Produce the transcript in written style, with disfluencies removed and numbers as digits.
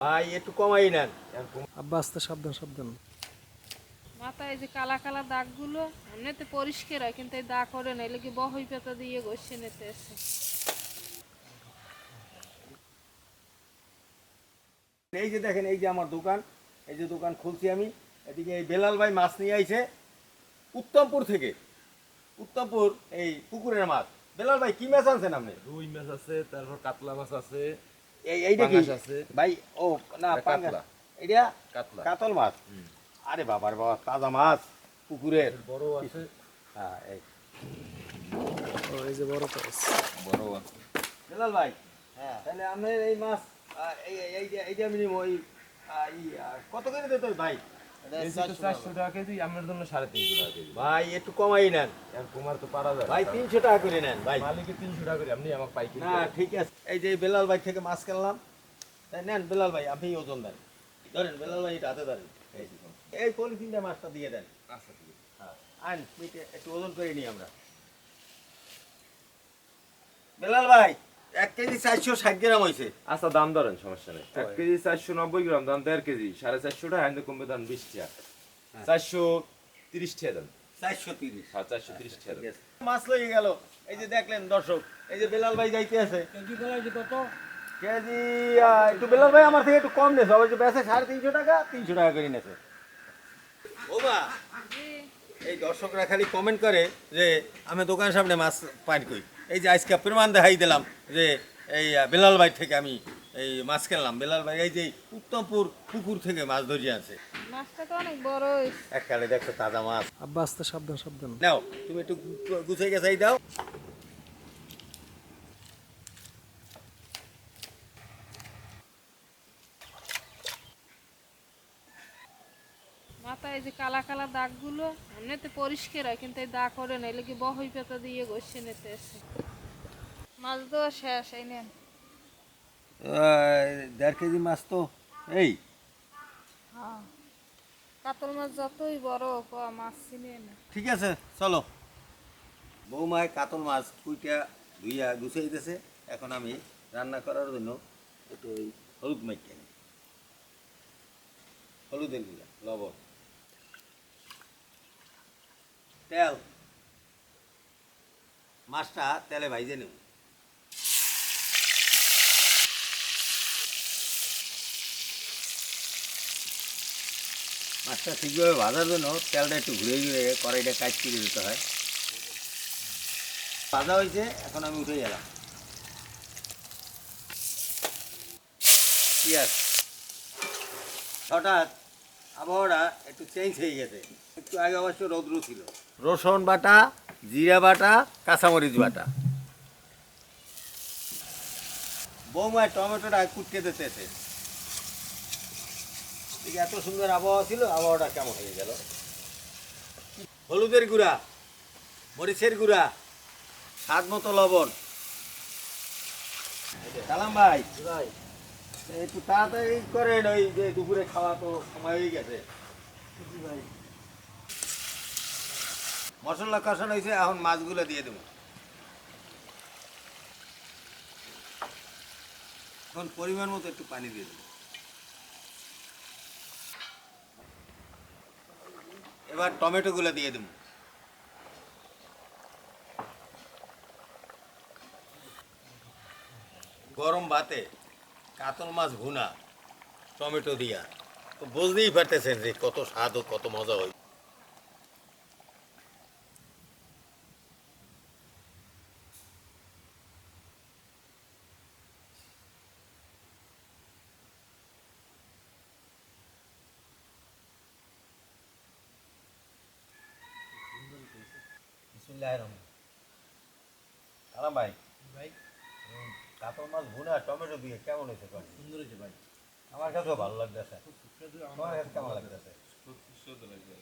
ভাই একটু কমাই নেন। আব্বা আস্তে, সাবধান সাবধান। মাথায় যে কালা কালা দাগগুলো এমনিতে পরিষ্কার হয়, কিন্তু এই দাগ করে না, এলে কি বহই পাতা দিয়ে ঘষে নিতে আসে। এই যে দেখেন, এই যে আমার দোকান, এই যে দোকান খুলছি আমি। এদিকে এই বেলাল ভাই মাছ নিয়ে আইছে উত্তমপুর থেকে। উত্তমপুর এই পুকুরের মাছ। বেলাল ভাই কি মাছ আনছেন আপনি? রুই মাছ আছে, তারপর কাতলা মাছ আছে, এইটা কি পাঙাশ আছে ভাই? ও না, এটা কাতলা। এটা কাতলা। কাতল মাছ। আরে বাবার বাবা, তাজা মাছ পুকুরের। বড় আছে। হ্যাঁ, এই এই যে বড় পাইস। বড় আছে। বেলাল ভাই, হ্যাঁ তাহলে আপনার এই মাছ এইটা মিনিমাম ওই কত করে দিতে ভাই? কেজি তো 400 টাকা কেজি, আমার জন্য 350 টাকা কেজি। ভাই একটু কমাই নেন আর কুমার তো পারা যায় ভাই, 300 টাকা করে নেন ভাই। মালিকে 300 টাকা করে, আপনি আমাকে পাইকারি না ঠিক আছে, এই যে বেলাল ভাই থেকে মাছ কিনলাম, তাই নেন বেলাল ভাই, আপনি ওজন দেন। ধরেন বেলাল ভাই, এটা হাতে ধরেন। এই পলিথিনটা মাছটা দিয়ে দেন। আচ্ছা ঠিক আছে। হ্যাঁ, আন একটু ওজন করে নিই আমরা। বেলাল ভাই 1 কেজি 460 গ্রাম হয়েছে। আচ্ছা দাম ধরেন, সমস্যা নেই। 1 কেজি 490 গ্রাম, দাম 1.5 কেজি 450 টাকা, আইন কমবে দাম 20 টাকা। 430 টাকা দেন। 430। হ্যাঁ 430 টাকা দেন। মাছ লয়ে গেল। এই যে দেখলেন দর্শক, এই যে বেলাল ভাই যাইতে আছে। কেজি একটু বেলাল ভাই আমার থেকে একটু কম নেছে, অবশ্য বেচে 350 টাকা, 300 টাকা করে নেছে। ও বা, এই দর্শকরা খালি কমেন্ট করে যে আমি দোকানের সামনে মাছ পাই কই। এই যে আজকে প্রমাণ দেখাই দিলাম যে এই বেলাল ভাই থেকে আমি এই মাছ কিনলাম। বেলাল ভাই এই যে উত্তমপুর পুকুর থেকে মাছ ধরিয়ে আছে। মাছটা তো অনেক বড় হয়েছে। এককালে দেখছো তাজা মাছ। আব্বা আস্তে, সাবধান সাবধান। নাও তুমি একটু গুছিয়ে গেছাই দাও। মাথায় যে কালা কালা দাগগুলো এমনিতে পরিষ্কার হয়, কিন্তু এই দাগ করে না, এলে কি বহই পাতা দিয়ে ঘষে নিতে আসে। মাছ দেওয়া শেষ, এই নেন। 1.5 কেজি মাছ তো এই। হ্যাঁ, কাতল মাছ যতই বড় হোক, মাছ চিনে না। ঠিক আছে চলো। বৌমায় কাতল মাছ কুইটা ধুইয়া গুছিয়ে দিতেছে। এখন আমি রান্না করার জন্য একটু ওই হলুদ মাইখা নিই। হলুদের গুঁড়া, লবণ, তেল। মাছটা তেলে ভাইজে নেব। মাছটা ঠিকভাবে ভাজার জন্য তেলটা একটু ঘুরে ঘুরে কড়াইটা কাজ করে দিতে হয়। ভাজা হয়েছে, এখন আমি উঠে গেলাম। পেঁয়াজ। হঠাৎ আবহাওয়াটা একটু চেঞ্জ হয়ে গেছে। একটু আগে অবশ্য রৌদ্র ছিল। রসুন বাটা, জিরা বাটা, কাঁচামরিচ বাটা। বৌমা টমেটোটা কুটকে দিতেছে। এত সুন্দর আবহাওয়া ছিল, আবহাওয়াটা কেমন হয়ে গেল। হলুদের গুঁড়া, মরিচের গুঁড়া, স্বাদ মতো লবণ। সালাম ভাই, একটু তাড়াতাড়ি করেন, ওই যে দুপুরে খাওয়া তো সময় হয়ে গেছে। মশলা কষানো হয়েছে, এখন মাছগুলো দিয়ে দেবো। এখন পরিমাণ মতো একটু পানি দিয়ে দেবো। এবার টমেটো গুলো দিয়ে দেবো। গরম ভাতে কাতল মাছ ভুনা টমেটো দিয়া, তো বুঝতেই পারতেছেন যে কত স্বাদ ও কত মজা হয়। সালাম ভাই, কাতল মাছ ভুনা টমেটো দিয়ে কেমন হয়েছে? সুন্দর হয়েছে ভাই, আমার কাছেও ভালো লাগতেছে। তোমার কাছে কেমন লাগতেছে? খুব সুস্বাদু লাগবে।